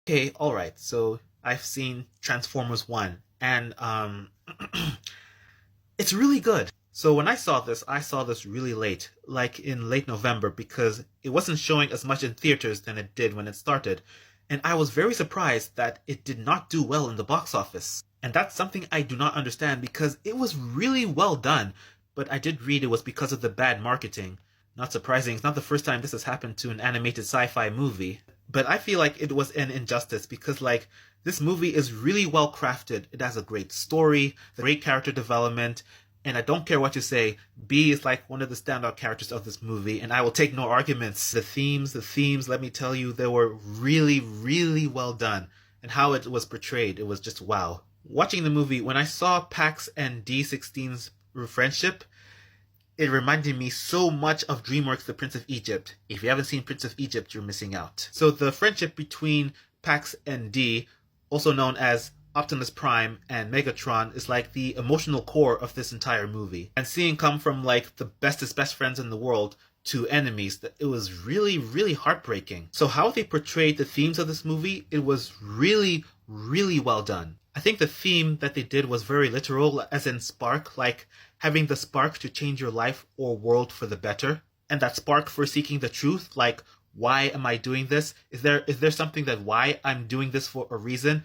Okay, alright, so I've seen Transformers 1, and it's really good. So when I saw this really late, like in late November, because it wasn't showing as much in theaters than it did when it started. And I was very surprised that it did not do well in the box office. And that's something I do not understand because it was really well done. But I did read it was because of the bad marketing. Not surprising, it's not the first time this has happened to an animated sci-fi movie. But I feel like it was an injustice because this movie is really well crafted. It has a great story, great character development, and I don't care what you say, B is like one of the standout characters of this movie, and I will take no arguments. The themes, let me tell you, they were really, really well done. And how it was portrayed, it was just wow. Watching the movie, when I saw Pax and D16's friendship, it reminded me so much of DreamWorks' The Prince of Egypt. If you haven't seen Prince of Egypt, you're missing out. So the friendship between Pax and D, also known as Optimus Prime and Megatron, is like the emotional core of this entire movie. And seeing come from like the bestest best friends in the world to enemies, that it was really, really heartbreaking. So how they portrayed the themes of this movie, it was really, really well done. I think the theme that they did was very literal, as in spark, like having the spark to change your life or world for the better. And that spark for seeking the truth, like why am I doing this? Is there something that why I'm doing this for a reason?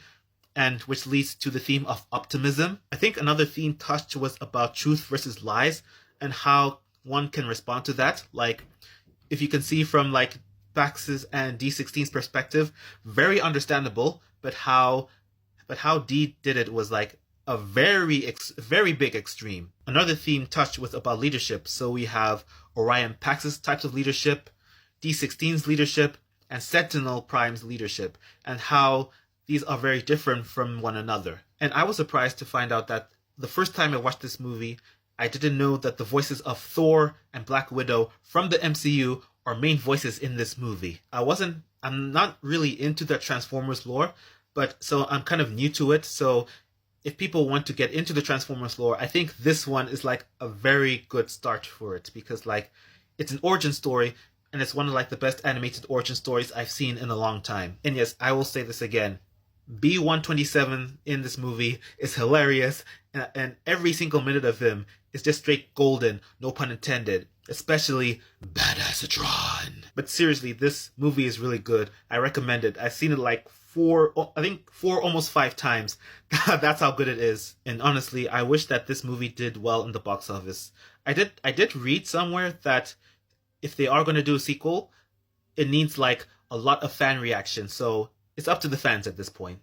And which leads to the theme of optimism. I think another theme touched was about truth versus lies and how one can respond to that. Like, if you can see from like Bax's and D16's perspective, very understandable, but how D did it was like a very big extreme. Another theme touched was about leadership. So we have Orion Pax's types of leadership, D16's leadership, and Sentinel Prime's leadership, and how these are very different from one another. And I was surprised to find out that the first time I watched this movie, I didn't know that the voices of Thor and Black Widow from the MCU are main voices in this movie. I'm not really into the Transformers lore, but so I'm kind of new to it. So if people want to get into the Transformers lore, I think this one is like a very good start for it because like it's an origin story and it's one of like the best animated origin stories I've seen in a long time. And yes, I will say this again. B127 in this movie is hilarious, and every single minute of him is just straight golden, no pun intended, especially Badassatron. But seriously, this movie is really good. I recommend it. I've seen it like I think four, almost five times. That's how good it is. And honestly, I wish that this movie did well in the box office. I did read somewhere that if they are going to do a sequel, it needs like a lot of fan reaction. So it's up to the fans at this point.